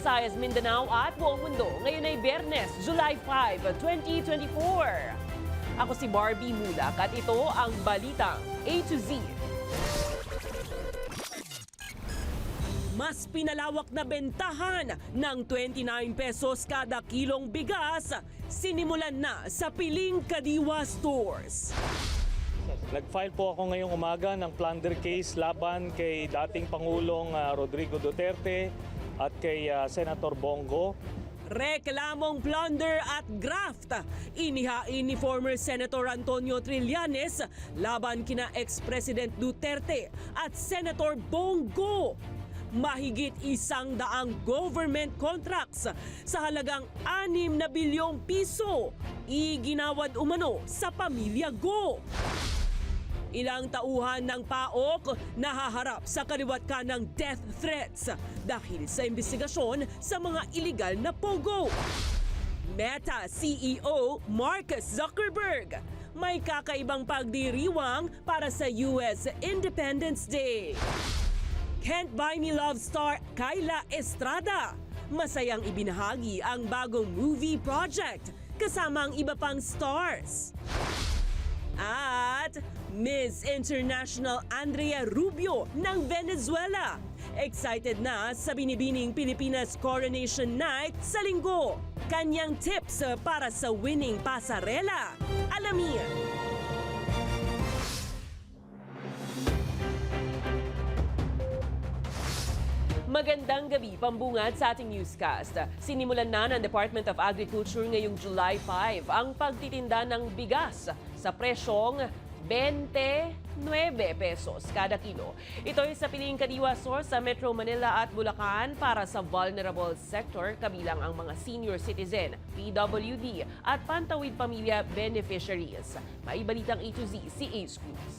Visayas, Mindanao at buong mundo. Ngayon ay Biyernes, July 5, 2024. Ako si Barbie Mulak at ito ang Balitang A to Z. Mas pinalawak na bentahan ng 29 pesos kada kilong bigas, sinimulan na sa Piling Kadiwa Stores. Nag-file po ako ngayong umaga ng plunder case laban kay dating Pangulong Rodrigo Duterte at kay Senator Bongo. Reklamong plunder at graft inihain ni former Senator Antonio Trillanes laban kina ex-President Duterte at Senator Bongo. Mahigit 100 government contracts sa halagang 6 na bilyong piso iginawad umano sa pamilya Go. Ilang tauhan ng PAOK nahaharap sa kaliwat ka ng death threats dahil sa investigasyon sa mga iligal na pogo. Meta CEO Mark Zuckerberg may kakaibang pagdiriwang para sa US Independence Day. Can't Buy Me Love star Kyla Estrada masayang ibinahagi ang bagong movie project kasama ang iba pang stars. At Miss International Andrea Rubio ng Venezuela. Excited na sa binibining Pilipinas Coronation Night sa Linggo. Kanyang tips para sa winning pasarela. Alamin! Magandang gabi, pambungad sa ating newscast. Sinimulan na ng Department of Agriculture ngayong July 5 ang pagtitinda ng bigas sa presyong 29 pesos kada kilo. Ito ay sa Piling Kadiwa Store sa Metro Manila at Bulacan para sa vulnerable sector kabilang ang mga senior citizen, PWD at Pantawid Pamilya beneficiaries. Maibalitang A to Z si Ace Cruz.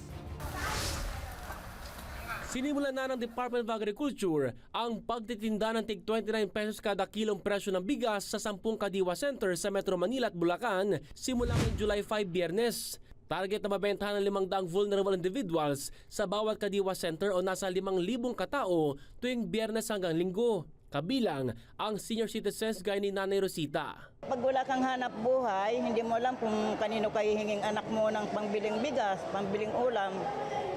Sinimulan na ng Department of Agriculture ang pagtitinda ng tig 29 pesos kada kilong presyo ng bigas sa 10 Kadiwa Center sa Metro Manila at Bulacan simula ngayong July 5 Biyernes. Target na mabentahan ng 500 vulnerable individuals sa bawat Kadiwa Center o nasa 5,000 katao tuwing Biyernes hanggang Linggo. Kabilang ang senior citizens gaya ni Nanay Rosita. Pag wala kang hanap buhay, hindi mo alam kung kanino kayo hinging anak mo ng pangbiling bigas, pangbiling ulam.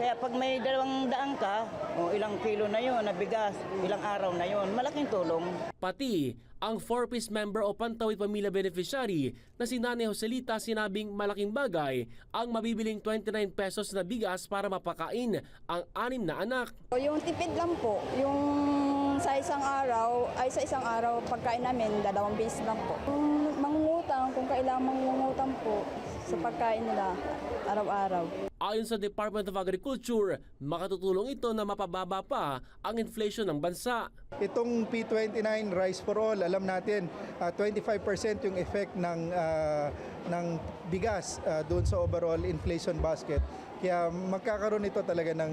Kaya pag may 200 ka, o ilang kilo na yun na bigas, ilang araw na yun, malaking tulong. Pati ang 4-piece member o Pantawid Pamilya beneficiary na si Nanay Joselita sinabing malaking bagay ang mabibiling 29 pesos na bigas para mapakain ang 6 na anak. Yung tipid lang po, yung sa isang araw, pagkain namin, 2 beses lang po. Mangungutang, kung kailangan mangungutang po sa pagkain nila araw-araw. Ayon sa Department of Agriculture, makatutulong ito na mapababa pa ang inflation ng bansa. Itong P29 Rice for All, alam natin 25% yung effect ng bigas doon sa overall inflation basket. Kaya magkakaroon ito talaga ng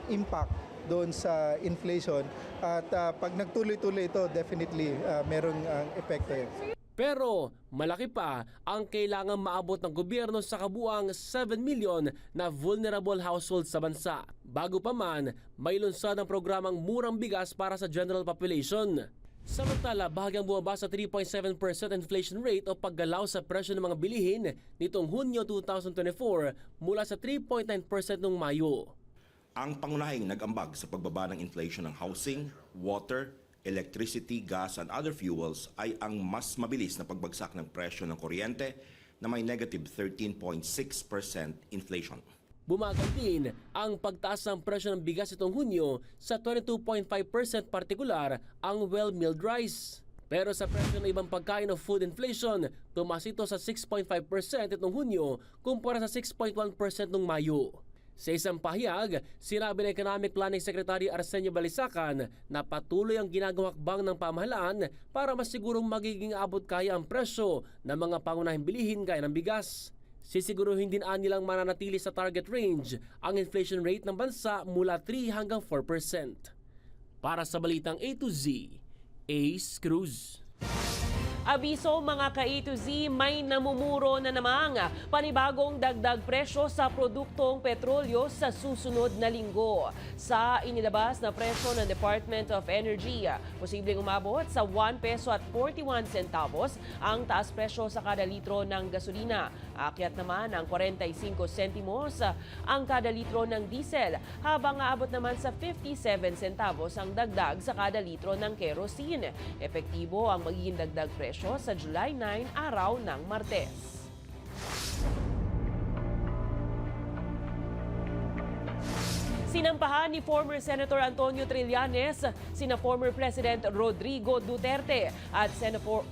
impact doon sa inflation at pag nagtuloy-tuloy ito, definitely merong epekto yan. Pero malaki pa ang kailangan maabot ng gobyerno sa kabuang 7 million na vulnerable households sa bansa. Bago pa man, may lunsad ang programang murang bigas para sa general population. Samantala, bahagyang bumaba sa 3.7% inflation rate o paggalaw sa presyo ng mga bilihin nitong Hunyo 2024 mula sa 3.9% noong Mayo. Ang pangunahing nag-ambag sa pagbaba ng inflation ng housing, water, electricity, gas and other fuels ay ang mas mabilis na pagbagsak ng presyo ng kuryente na may negative 13.6% inflation. Bumagal din ang pagtaas ng presyo ng bigas itong Hunyo sa 22.5% partikular ang well-milled rice. Pero sa presyo ng ibang pagkain o food inflation, tumaas ito sa 6.5% itong Hunyo kumpara sa 6.1% noong Mayo. Sa isang pahayag, sinabi ng Economic Planning Secretary Arsenio Balisacan na patuloy ang ginagawang hakbang ng pamahalaan para masigurong magiging abot kaya ang presyo ng mga pangunahing bilihin gaya ng bigas. Sisiguruhin din nilang mananatili sa target range ang inflation rate ng bansa mula 3 hanggang 4%. Para sa Balitang A to Z, Ace Cruz. Abiso mga ka-A to Z, may namumuro na namang panibagong dagdag presyo sa produktong petrolyo sa susunod na linggo. Sa inilabas na presyo ng Department of Energy, posibleng umabot sa 1 peso at 41 centavos ang taas presyo sa kada litro ng gasolina. Akyat naman ang 45 centimos ang kada litro ng diesel, habang aabot naman sa 57 centavos ang dagdag sa kada litro ng kerosene. Epektibo ang magiging dagdag presyo sa July 9, araw ng Martes. Sinampahan ni former Senator Antonio Trillanes sina former President Rodrigo Duterte at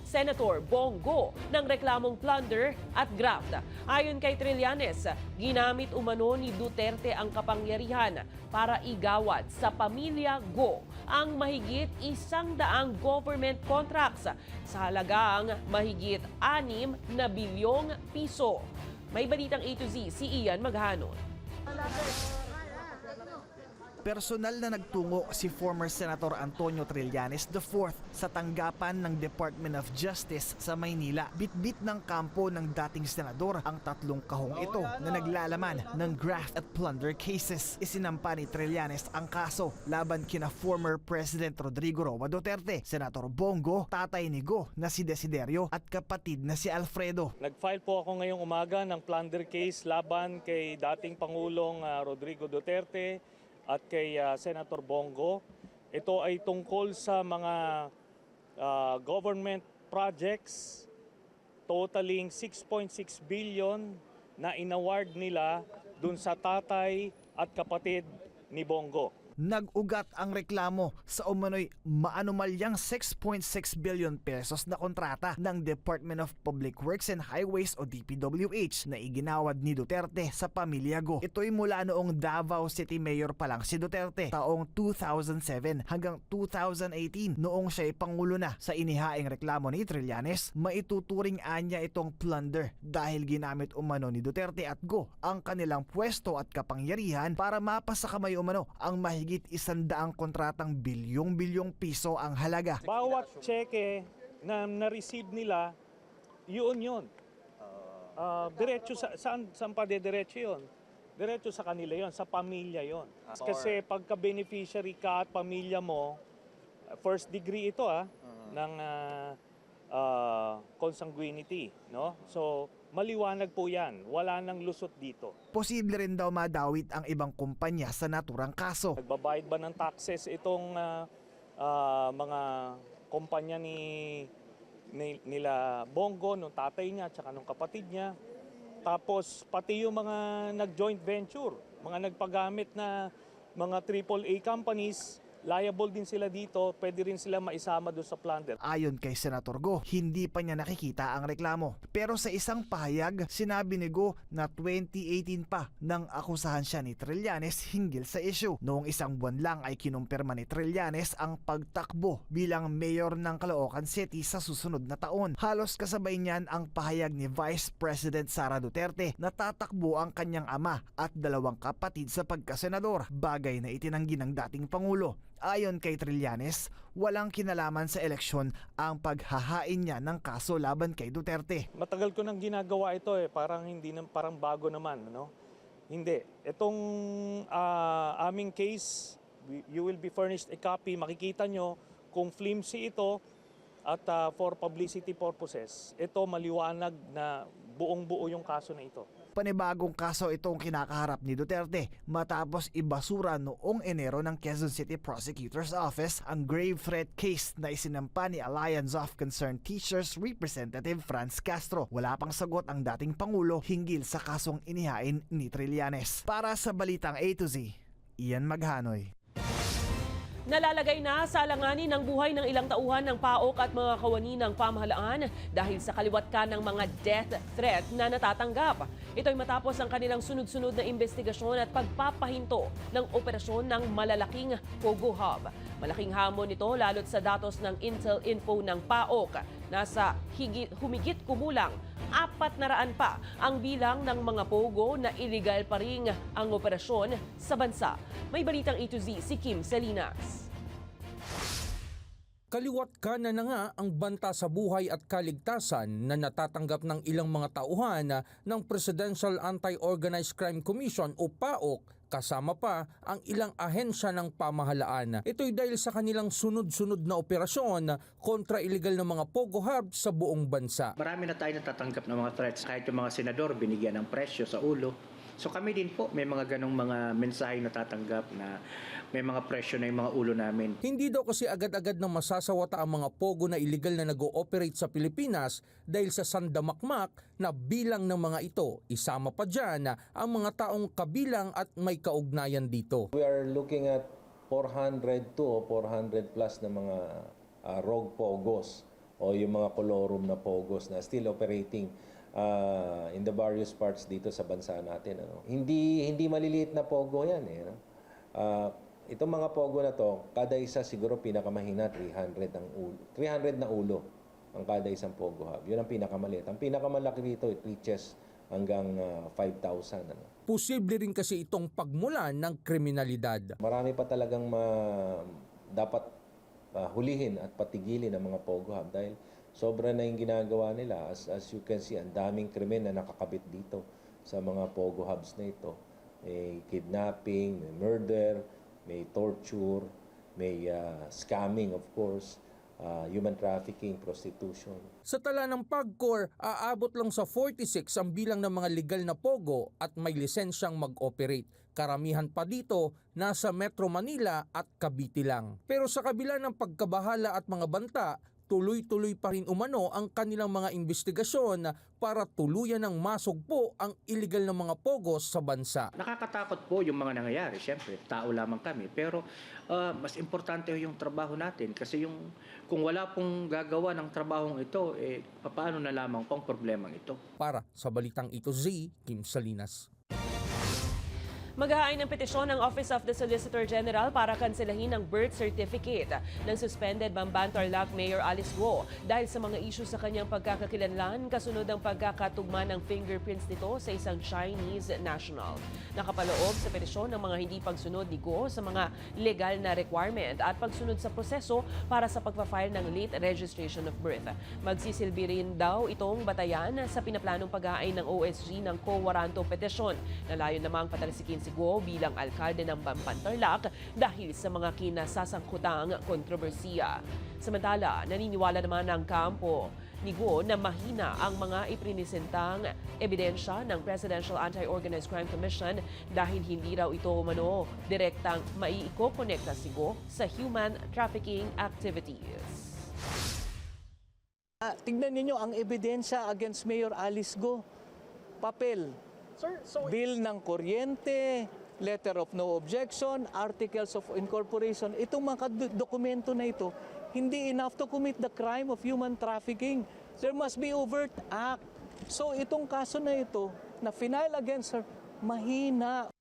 Senator Bongo ng reklamong plunder at graft. Ayon kay Trillanes, ginamit umano ni Duterte ang kapangyarihan para igawad sa pamilya Go ang mahigit 100 government contracts sa halagang mahigit 6 na bilyong piso. May balitang A to Z, si Ian Maghanon. Personal na nagtungo si former Senator Antonio Trillanes IV sa tanggapan ng Department of Justice sa Maynila. Bitbit ng kampo ng dating senador ang tatlong kahong ito na naglalaman ng graft at plunder cases. Isinampa ni Trillanes ang kaso laban kina former President Rodrigo Roa Duterte, Senator Bongo, tatay ni Go na si Desiderio at kapatid na si Alfredo. Nag-file po ako ngayong umaga ng plunder case laban kay dating Pangulong Rodrigo Duterte at kay Senator Bongo. Ito ay tungkol sa mga government projects totaling 6.6 billion na inaward nila dun sa tatay at kapatid ni Bongo. Nag-ugat ang reklamo sa umano'y maanumalyang 6.6 billion pesos na kontrata ng Department of Public Works and Highways o DPWH na iginawad ni Duterte sa pamilya Go. Ito'y mula noong Davao City Mayor pa lang si Duterte taong 2007 hanggang 2018 noong siya'y pangulo na. Sa inihaing reklamo ni Trillanes, maituturing anya itong plunder dahil ginamit umano ni Duterte at Go ang kanilang pwesto at kapangyarihan para mapasakamay umano ang mahigit 100 kontratang bilyong piso ang halaga. Bawat cheque na na-receive nila, yun. Diretso saan pa diretso yun? Diretso sa kanila yon, sa pamilya yon. Kasi pagka beneficiary ka at pamilya mo, first degree ito ng consanguinity, no? So maliwanag po yan. Wala nang lusot dito. Posible rin daw madawit ang ibang kumpanya sa naturang kaso. Nagbabayad ba ng taxes itong mga kumpanya nila Bongo, nung tatay niya, tsaka nung kapatid niya? Tapos pati yung mga nag-joint venture, mga nagpagamit na mga AAA companies, liable din sila dito, pwede rin sila maisama doon sa plunder. Ayon kay Senator Go, hindi pa niya nakikita ang reklamo. Pero sa isang pahayag, sinabi ni Go na 2018 pa nang akusahan siya ni Trillanes hinggil sa issue. Noong isang buwan lang ay kinumpirma ni Trillanes ang pagtakbo bilang mayor ng Caloocan City sa susunod na taon. Halos kasabay niyan ang pahayag ni Vice President Sara Duterte na tatakbo ang kanyang ama at dalawang kapatid sa pagkasenador, bagay na itinanggi ng dating Pangulo. Ayon kay Trillanes, walang kinalaman sa eleksyon ang paghahain niya ng kaso laban kay Duterte. Matagal ko nang ginagawa ito parang bago naman, no? Hindi. Itong aming case, you will be furnished a copy. Makikita nyo kung flimsy ito at for publicity purposes. Ito maliwanag na buong-buo yung kaso na ito. Panibagong kaso itong kinakaharap ni Duterte matapos ibasura noong Enero ng Quezon City Prosecutor's Office ang grave threat case na isinampa ni Alliance of Concerned Teachers Representative Franz Castro. Wala pang sagot ang dating Pangulo hinggil sa kasong inihain ni Trillanes. Para sa Balitang A to Z, Ian Maghanoy. Nalalagay na sa alanganin ng buhay ng ilang tauhan ng PAOK at mga kawani ng pamahalaan dahil sa kaliwatkan ng mga death threat na natatanggap. Ito'y matapos ang kanilang sunod-sunod na investigasyon at pagpapahinto ng operasyon ng malalaking Pogo Hub. Malaking hamon ito lalo't sa datos ng Intel Info ng PAOK. Nasa humigit kumulang 400 pa ang bilang ng mga Pogo na illegal pa rin ang operasyon sa bansa. May balitang A to Z si Kim Salinas. Kaliwat kanan na nga ang banta sa buhay at kaligtasan na natatanggap ng ilang mga tauhan ng Presidential Anti-Organized Crime Commission o PAOK, kasama pa ang ilang ahensya ng pamahalaan. Ito'y dahil sa kanilang sunod-sunod na operasyon kontra illegal na mga pogo hubs sa buong bansa. Marami na tayo natatanggap ng mga threats. Kahit yung mga senador binigyan ng presyo sa ulo. So kami din po may mga ganong mga mensahe na tatanggap na may mga presyo na yung mga ulo namin. Hindi daw kasi agad-agad na masasawata ang mga pogo na illegal na nag-ooperate sa Pilipinas dahil sa sandamakmak na bilang ng mga ito. Isama pa dyan ang mga taong kabilang at may kaugnayan dito. We are looking at 400 to 400 plus na mga rogue pogos o yung mga colorum na pogos na still operating in the various parts dito sa bansa natin. Hindi maliliit na pogo yan. Itong mga pogo na to, kada isa siguro pinakamahina 300 na ulo ang kada isang pogo hub. Yun ang pinakamaliit. Ang pinakamalaki dito, it reaches hanggang 5,000. Posible rin kasi itong pagmulan ng kriminalidad. Marami pa talagang dapat hulihin at patigilin ang mga pogo hub dahil sobra na yung ginagawa nila. As you can see, ang daming krimen na nakakabit dito sa mga pogo hubs na ito. May kidnapping, may murder, may torture, may scamming of course, human trafficking, prostitution. Sa tala ng PAGCOR, aabot lang sa 46 ang bilang ng mga legal na pogo at may lisensyang mag-operate. Karamihan pa dito nasa Metro Manila at Cavite lang. Pero sa kabila ng pagkabahala at mga banta, tuloy-tuloy pa rin umano ang kanilang mga investigasyon para tuluyan ng masugpo ang illegal na mga pogos sa bansa. Nakakatakot po yung mga nangyayari. Siyempre, tao lamang kami. Pero mas importante yung trabaho natin. Kasi kung wala pong gagawa ng trabahong ito, paano na lamang pong problemang ito? Para sa Balitang Ito Z, Kim Salinas. Maghahain ng petisyon ng Office of the Solicitor General para kanselahin ang birth certificate ng suspended Bamban Tarlac Mayor Alice Guo dahil sa mga issue sa kanyang pagkakakilanlan kasunod ng pagkakatugma ng fingerprints nito sa isang Chinese national. Nakapaloob sa petisyon ng mga hindi pagsunod ni Guo sa mga legal na requirement at pagsunod sa proseso para sa pagpa-file ng late registration of birth. Magsisilbi rin daw itong batayan sa pinaplanong paghahain ng OSG ng co-waranto petisyon na layon namang patalsikin si Guo bilang alkalde ng Bamban Tarlac dahil sa mga kinasasangkutang kontrobersiya. Samantala, naniniwala naman ang kampo ni Guo na mahina ang mga iprinisentang ebidensya ng Presidential Anti-Organized Crime Commission dahil hindi raw ito umano direktang maiikokonekta si Guo sa human trafficking activities. Tignan ninyo ang ebidensya against Mayor Alice Guo. Papel. Bill ng kuryente, letter of no objection, articles of incorporation. Itong mga dokumento na ito, hindi enough to commit the crime of human trafficking. There must be overt act. So itong kaso na ito, na final against her, mahina.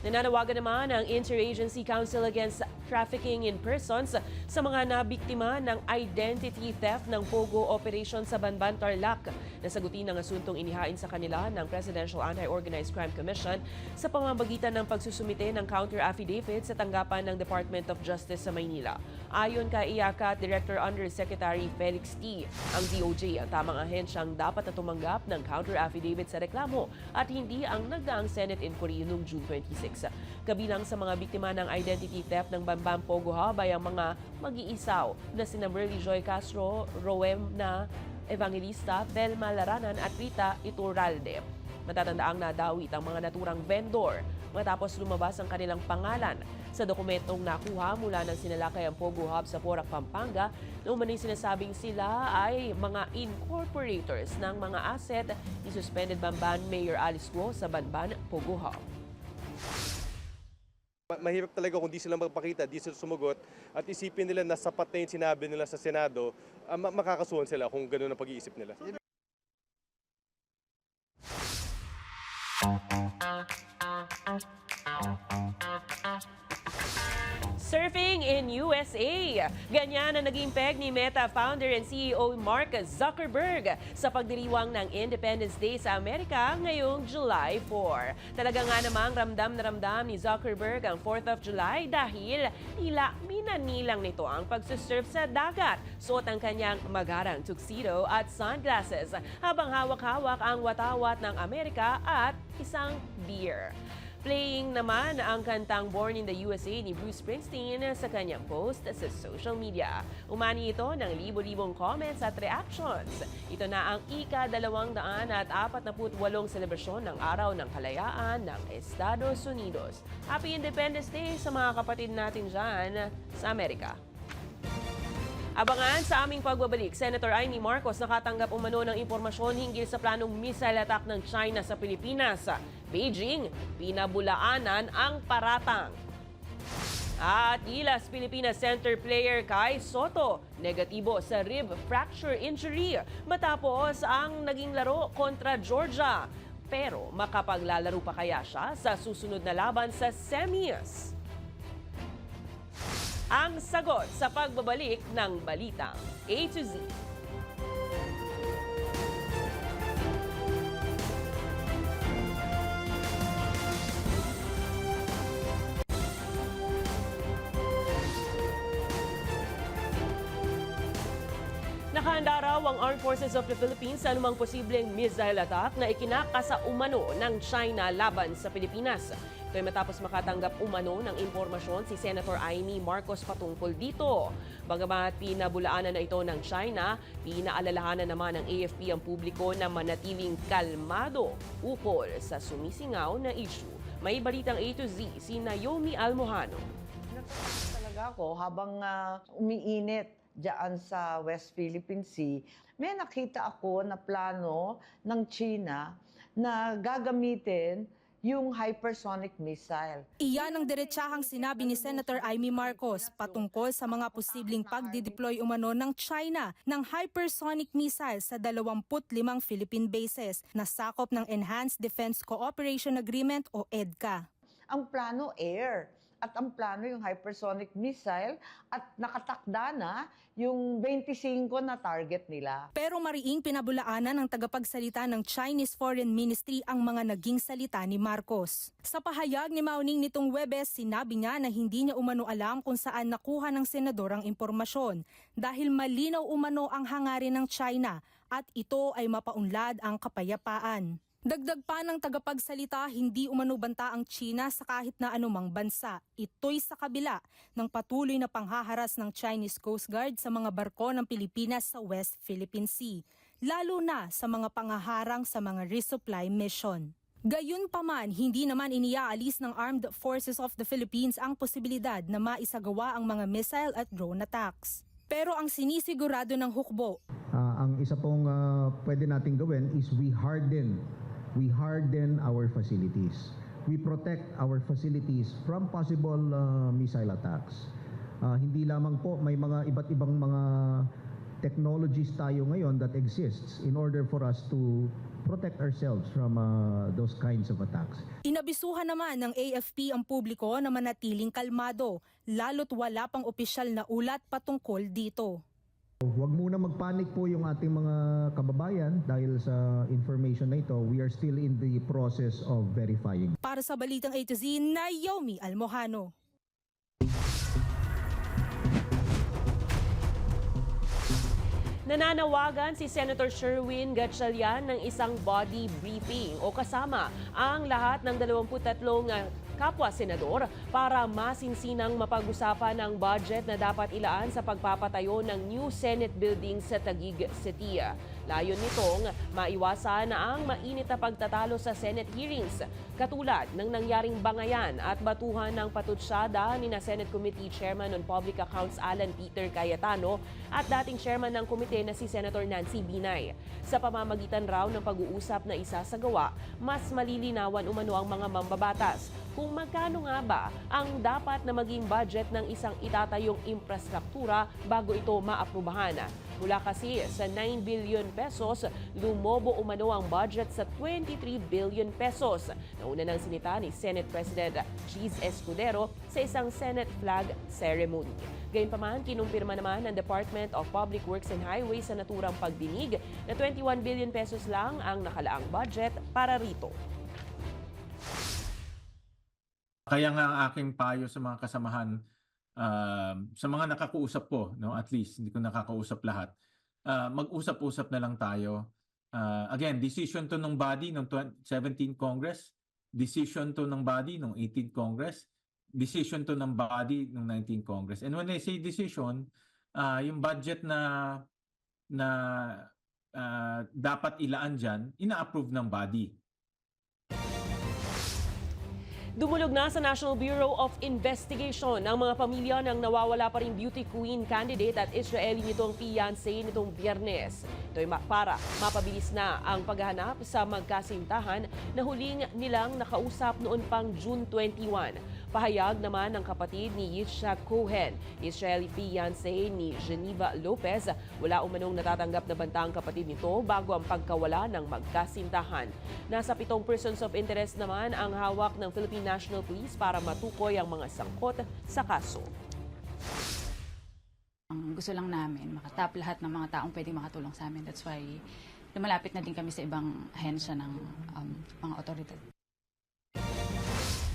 Nananawagan naman ang Interagency Council Against Trafficking in Persons sa mga nabiktima ng identity theft ng Pogo operation sa Bamban Tarlac. Nasagutin ang asuntong inihain sa kanila ng Presidential Anti-Organized Crime Commission sa pamamagitan ng pagsusumite ng counter-affidavit sa tanggapan ng Department of Justice sa Maynila. Ayon kay IACAT Director Undersecretary Felix T., ang DOJ ang tamang ahensyang dapat na tumanggap ng counter-affidavit sa reklamo at hindi ang nagdaang Senate inquiry noong June 26. Kabilang sa mga biktima ng identity theft ng Bamban Pogo Hub ay ang mga mag-iisaw na sina Merly Joy Castro, Rowena Evangelista, Velma Laranan at Rita Iturralde. Matatandaang nadawit ang mga naturang vendor matapos lumabas ang kanilang pangalan sa dokumentong nakuha mula ng sinalakayang Pogo Hub sa Porac, Pampanga na umano'y sinasabing sila ay mga incorporators ng mga asset ni suspended Bamban Mayor Alice Guo sa Bamban Pogo Hub. Mahirap talaga kung di sila magpakita, di sila sumagot at isipin nila na sapat na yung sinabi nila sa Senado, makakasuhan sila kung gano'n ang pag-iisip nila. Surfing in USA. Ganyan ang naging peg ni Meta founder and CEO Mark Zuckerberg sa pagdiriwang ng Independence Day sa Amerika ngayong July 4. Talaga nga namang ramdam na ramdam ni Zuckerberg ang 4th of July dahil tila minanilang nito ang pagsusurf sa dagat. Suot ang kanyang magarang tuxedo at sunglasses habang hawak-hawak ang watawat ng Amerika at isang beer. Playing naman ang kantang Born in the USA ni Bruce Springsteen sa kanyang post sa social media. Umani ito ng libo-libong comments at reactions. Ito na ang ika-248 selebrasyon ng Araw ng Kalayaan ng Estados Unidos. Happy Independence Day sa mga kapatid natin dyan sa Amerika. Abangan sa aming pagbabalik, Senator Amy Marcos nakatanggap umano ng impormasyon hinggil sa planong missile attack ng China sa Pilipinas. Beijing, pinabulaanan ang paratang. At Gilas Pilipinas center player Kai Soto, negatibo sa rib fracture injury matapos ang naging laro kontra Georgia. Pero makapaglalaro pa kaya siya sa susunod na laban sa semis? Ang sagot sa pagbabalik ng Balitang A to Z. Nakahanda raw ang Armed Forces of the Philippines sa anumang posibleng missile attack na ikinakasa umano ng China laban sa Pilipinas. Ito ay matapos makatanggap umano ng impormasyon si Senator Amy Marcos patungkol dito. Bagamat pinabulaanan na ito ng China, pinaalalahanan naman ng AFP ang publiko na manatiling kalmado ukol sa sumisingaw na issue. May balitang A to Z si Naomi Almojano. Talaga ako habang umiinit diyan sa West Philippine Sea, may nakita ako na plano ng China na gagamitin yung hypersonic missile. Iyan ang diretsahang sinabi ni Senator Amy Marcos patungkol sa mga posibleng pagdideploy umano ng China ng hypersonic missile sa 25 Philippine bases na sakop ng Enhanced Defense Cooperation Agreement o EDCA. Ang plano air at ang plano yung hypersonic missile at nakatakda na yung 25 na target nila. Pero mariing pinabulaanan ng tagapagsalita ng Chinese Foreign Ministry ang mga naging salita ni Marcos. Sa pahayag ni Mao Ning nitong Huwebes, sinabi niya na hindi niya umano alam kung saan nakuha ng senador ang impormasyon dahil malinaw umano ang hangarin ng China at ito ay mapaunlad ang kapayapaan. Dagdag pa ng tagapagsalita, hindi umano banta ang China sa kahit na anumang bansa. Ito'y sa kabila ng patuloy na panghaharas ng Chinese Coast Guard sa mga barko ng Pilipinas sa West Philippine Sea, lalo na sa mga pangaharang sa mga resupply mission. Gayunpaman, hindi naman iniaalis ng Armed Forces of the Philippines ang posibilidad na maisagawa ang mga missile at drone attacks. Pero ang sinisigurado ng hukbo, ang isa pong pwede nating gawin is we harden our facilities. We protect our facilities from possible missile attacks. Hindi lamang po, may mga iba't ibang mga technologies tayo ngayon that exists in order for us to protect ourselves from those kinds of attacks. Inabisuhan naman ng AFP ang publiko na manatiling kalmado, lalo't wala pang opisyal na ulat patungkol dito. Huwag muna magpanik po yung ating mga kababayan dahil sa information na ito. We are still in the process of verifying. Para sa Balitang A to Z, Naomi Almojano. Nananawagan si Senator Sherwin Gatchalian ng isang body briefing o kasama ang lahat ng 23 kapwa-senador para masinsinang mapag-usapan ang budget na dapat ilaan sa pagpapatayo ng new Senate building sa Taguig City. Layon nitong maiwasan ang mainit na pagtatalo sa Senate hearings, katulad ng nangyaring bangayan at batuhan ng patutsyada ni na Senate Committee Chairman on Public Accounts Alan Peter Cayetano at dating chairman ng komite na si Senator Nancy Binay. Sa pamamagitan raw ng pag-uusap na isasagawa, mas malilinawan umano ang mga mambabatas kung magkano nga ba ang dapat na maging budget ng isang itatayong infrastruktura bago ito maaprubahan. Mula kasi sa 9 billion pesos, lumobo umano ang budget sa 23 billion pesos. Nauna nang sinita ni Senate President Cheese Escudero sa isang Senate flag ceremony. Gayunpaman, kinumpirma naman ng Department of Public Works and Highways sa naturang pagdinig na 21 billion pesos lang ang nakalaang budget para rito. Kaya nga ang aking payo sa mga kasamahan, sa mga nakakausap ko, no, at least hindi ko nakakausap lahat, mag-usap-usap na lang tayo. Again, decision to ng body ng 17th Congress, decision to ng body ng 18th Congress, decision to ng body ng 19th Congress. And when I say decision, yung budget na dapat ilaan dyan, ina-approve ng body. Dumulog na sa National Bureau of Investigation ang mga pamilya ng nawawala pa rin beauty queen candidate at Israeli nitong fiancé nitong Biyernes. Ito'y para mapabilis na ang paghahanap sa magkasintahan na huling nilang nakausap noon pang June 21. Pahayag naman ng kapatid ni Yitzhak Cohen, Israeli fiancé ni Geneva Lopez, wala umanong natatanggap na banta ang kapatid nito bago ang pagkawala ng magkasintahan. Nasa 7 persons of interest naman ang hawak ng Philippine National Police para matukoy ang mga sangkot sa kaso. Ang gusto lang namin, makatap lahat ng mga taong pwedeng makatulong sa amin. That's why lumalapit na din kami sa ibang ahensya ng mga otoridad.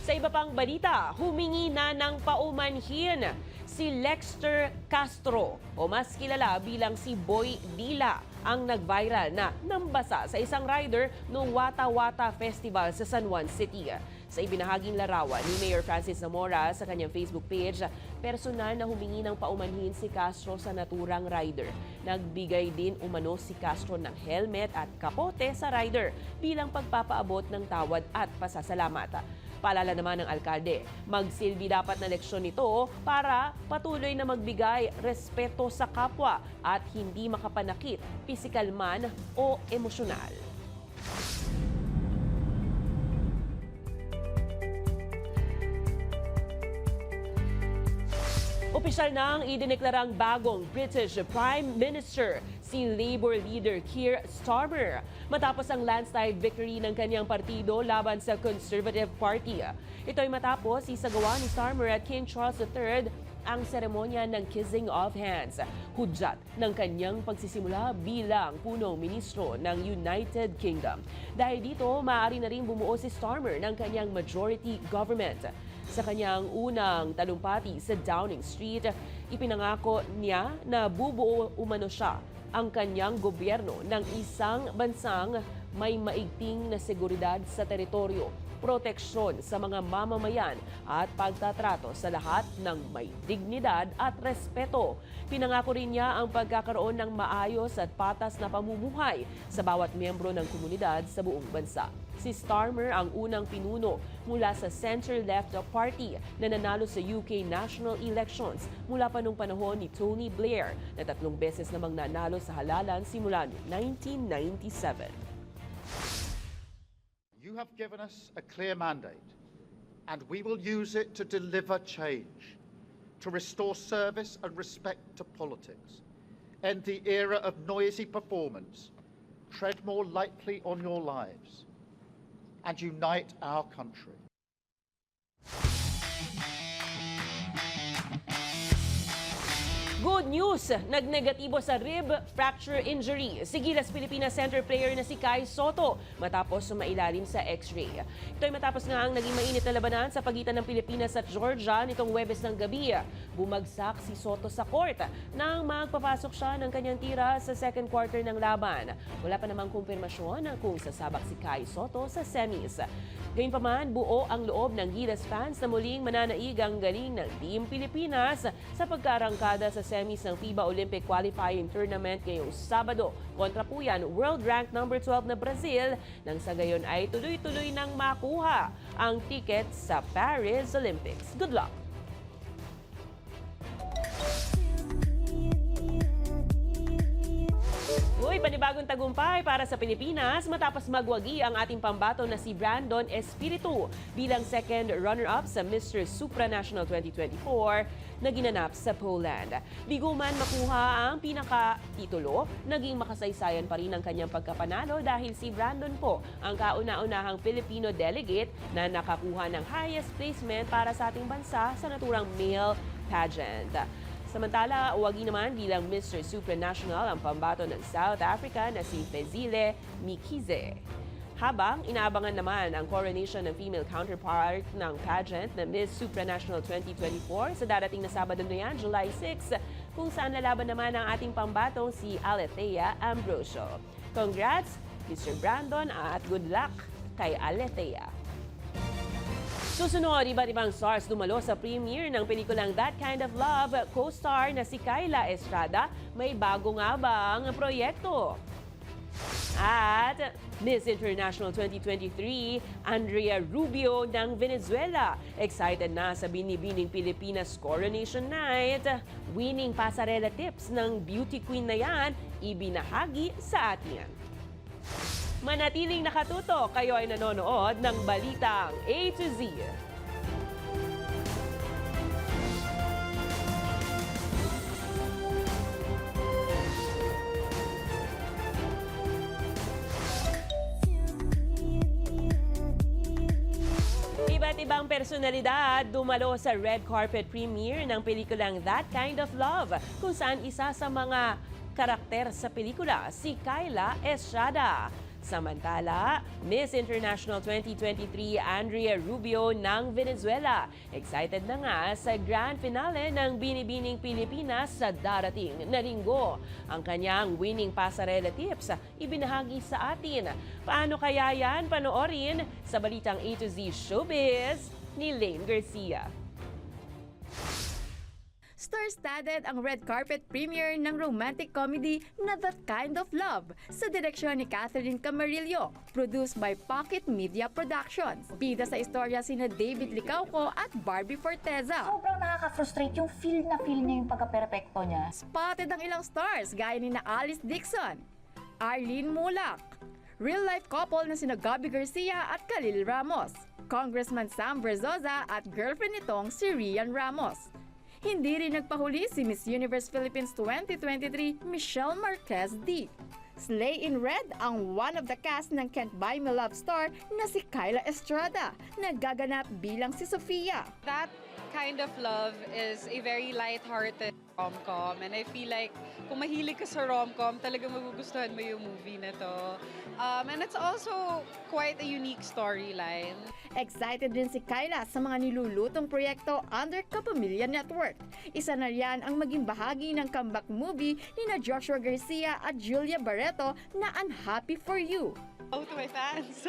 Sa iba pang balita, humingi na ng paumanhin si Lexter Castro o mas kilala bilang si Boy Dila ang nag-viral na nambasa sa isang rider noong Wata Wata Festival sa San Juan City. Sa ibinahaging larawan ni Mayor Francis Zamora sa kanyang Facebook page, personal na humingi ng paumanhin si Castro sa naturang rider. Nagbigay din umano si Castro ng helmet at kapote sa rider bilang pagpapaabot ng tawad at pasasalamat. Paalala naman ng alkalde, magsilbi dapat na leksyon nito para patuloy na magbigay respeto sa kapwa at hindi makapanakit, pisikal man o emosyonal. Opisyal nang idineklarang bagong British Prime Minister si Labour leader Keir Starmer matapos ang landslide victory ng kanyang partido laban sa Conservative Party. Ito ay matapos isagawa ni Starmer at King Charles III ang seremonya ng Kissing of Hands, hudyat ng kanyang pagsisimula bilang punong ministro ng United Kingdom. Dahil dito, maaari na rin bumuo si Starmer ng kanyang majority government. Sa kanyang unang talumpati sa Downing Street, ipinangako niya na bubuo umano siya ang kanyang gobyerno ng isang bansang may maigting na seguridad sa teritoryo, proteksyon sa mga mamamayan at pagtatrato sa lahat ng may dignidad at respeto. Pinangako rin niya ang pagkakaroon ng maayos at patas na pamumuhay sa bawat miyembro ng komunidad sa buong bansa. Si Starmer ang unang pinuno mula sa center-left party na nanalo sa UK national elections mula pa nung panahon ni Tony Blair na 3 beses namang nanalo sa halalan simula noong 1997. You have given us a clear mandate, and we will use it to deliver change, to restore service and respect to politics, end the era of noisy performance, tread more lightly on your lives, and unite our country. Good news! Nagnegatibo sa rib fracture injury si Gilas Pilipinas center player na si Kai Sotto matapos sumailalim sa x-ray. Ito'y matapos nga ang naging mainit na labanan sa pagitan ng Pilipinas at Georgia nitong Huwebes ng gabi. Bumagsak si Sotto sa court nang magpapasok siya ng kanyang tira sa second quarter ng laban. Wala pa namang kumpirmasyon kung sasabak si Kai Sotto sa semis. Gayunpaman, buo ang loob ng Gilas fans na muling mananaig ang galing ng Team Pilipinas sa pagkarangkada sa semis ng FIBA Olympic Qualifying Tournament ngayong Sabado kontra po yan world rank number 12 na Brazil nang sa gayon ay tuloy-tuloy nang makuha ang ticket sa Paris Olympics. Good luck! Uy, panibagong tagumpay para sa Pilipinas matapos magwagi ang ating pambato na si Brandon Espiritu bilang second runner-up sa Mr. Supranational 2024 na ginanap sa Poland. Bigo man makuha ang pinaka-titulo, naging makasaysayan pa rin ang kanyang pagkapanalo dahil si Brandon po ang kauna-unahang Filipino delegate na nakakuha ng highest placement para sa ating bansa sa naturang male pageant. Samantala, wagi naman bilang Mr. Supranational ang pambato ng South Africa na si Fezile Mikize. Habang inaabangan naman ang coronation ng female counterpart ng pageant na Miss Supranational 2024 sa darating na Sabado na yan, July 6, kung saan lalaban naman ang ating pambatong si Alethea Ambrosio. Congrats, Mr. Brandon, at good luck kay Alethea. Susunod, iba't ibang stars dumalo sa premiere ng pelikulang That Kind of Love. Co-star na si Kyla Estrada, may bago nga bang proyekto? At Miss International 2023, Andrea Rubio ng Venezuela. Excited na sa binibining Pilipinas Coronation Night. Winning pasarela tips ng beauty queen na yan, ibinahagi sa atin. Manatiling nakatutok, kayo ay nanonood ng Balitang A to Z. Iba't ibang personalidad dumalo sa red carpet premiere ng pelikulang That Kind of Love, kung saan isa sa mga karakter sa pelikula si Kyla Estrada. Samantala, Miss International 2023 Andrea Rubio ng Venezuela. Excited na nga sa grand finale ng Binibining Pilipinas sa darating na linggo. Ang kanyang winning pasarela tips ibinahagi sa atin. Paano kaya yan panoorin sa Balitang A to Z Showbiz ni Lane Garcia. Star-studded ang red carpet premiere ng romantic comedy na That Kind of Love sa direksyon ni Catherine Camarillo, produced by Pocket Media Productions. Bida sa istorya sina David Licauco at Barbie Forteza. Sobrang nakaka-frustrate yung feel niya yung pagka-perpekto niya. Spotted ang ilang stars gaya ni na Alice Dixon, Arlene Mulak, real-life couple na sina Gabby Garcia at Khalil Ramos, Congressman Sam Berzosa at girlfriend nitong si Rian Ramos. Hindi rin nagpahuli si Miss Universe Philippines 2023 Michelle Marquez D. Slay in Red ang one of the cast ng Can't Buy Me Love star na si Kyla Estrada, naggaganap bilang si Sofia. That Kind of Love is a very light-hearted rom-com, and I feel like kung mahilig ka sa rom-com, talaga magugustuhan mo yung movie na to. And it's also quite a unique storyline. Excited din si Kyla sa mga nilulutong proyekto under Kapamilya Network. Isa na riyan ang maging bahagi ng comeback movie ni na Joshua Garcia at Julia Barreto na Unhappy for You. To my fans,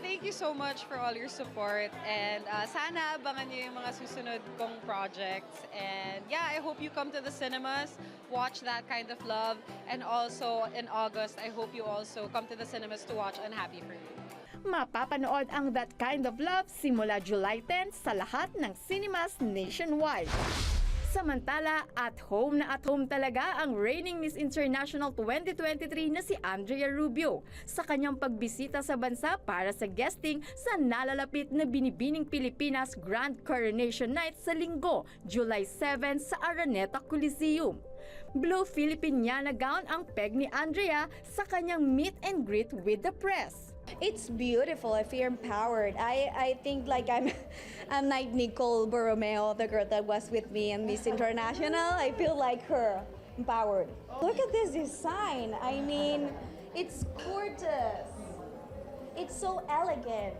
thank you so much for all your support, and sana abangan niyo yung mga susunod kong projects. And yeah, I hope you come to the cinemas, watch That Kind of Love, and also in August, I hope you also come to the cinemas to watch Unhappy for You. Mapapanood ang That Kind of Love simula July 10 sa lahat ng cinemas nationwide. Samantala, at home talaga ang reigning Miss International 2023 na si Andrea Rubio sa kanyang pagbisita sa bansa para sa guesting sa nalalapit na Binibining Pilipinas Grand Coronation Night sa Linggo, July 7 sa Araneta Coliseum. Blue Filipiniana gown ang peg ni Andrea sa kanyang meet and greet with the press. It's beautiful. I feel empowered. I think like I'm like Nicole Borromeo, the girl that was with me in Miss International. I feel like her, empowered. Look at this design. I mean, it's gorgeous. It's so elegant.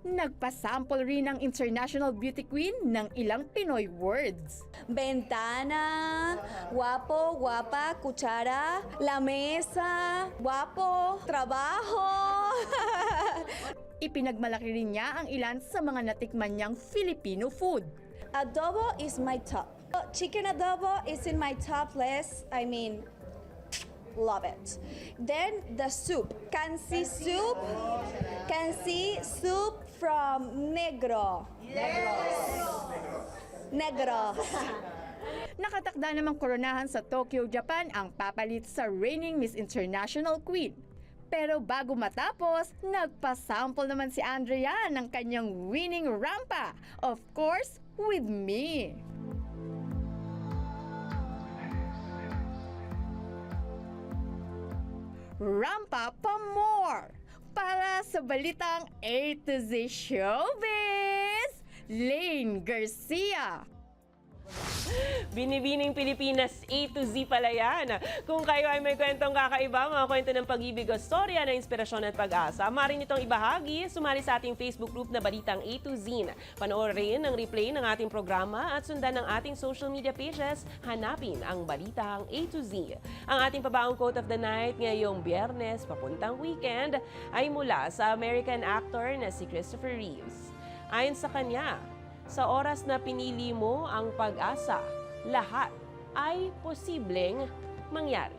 Nagpasample rin ang international beauty queen ng ilang Pinoy words. Bentana, guapo, guapa, kutsara, lamesa, guapo, trabaho. Ipinagmalaki rin niya ang ilan sa mga natikman niyang Filipino food. Adobo is my top. Chicken adobo is in my top list. I mean, love it. Then the soup. Kansi soup. Kansi soup from Negro. Yes. Negros. Nakatakda namang koronahan sa Tokyo, Japan ang papalit sa reigning Miss International Queen. Pero bago matapos, nagpasample naman si Andrea ng kanyang winning rampa. Of course, with me. Rampa pa more! Para sa balitang A to Z Showbiz, Lane Garcia. Binibining Pilipinas, A to Z pala yan. Kung kayo ay may kwentong kakaiba, mga kwento ng pag-ibig o storya na inspirasyon at pag-asa, maaari nitong ibahagi, sumali sa ating Facebook group na Balitang A to Z. Panoorin ang replay ng ating programa at sundan ang ating social media pages, hanapin ang Balitang A to Z. Ang ating pabaong quote of the night ngayong Biyernes, papuntang weekend, ay mula sa American actor na si Christopher Reeves. Ayon sa kanya, sa oras na pinili mo ang pag-asa, lahat ay posibleng mangyari.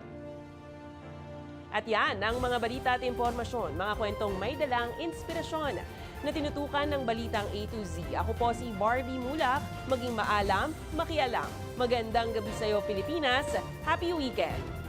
At yan ang mga balita at impormasyon, mga kwentong may dalang inspirasyon na tinutukan ng Balitang A to Z. Ako po si Barbie Mulak, maging maalam, makialam. Magandang gabi sa iyo, Pilipinas. Happy weekend!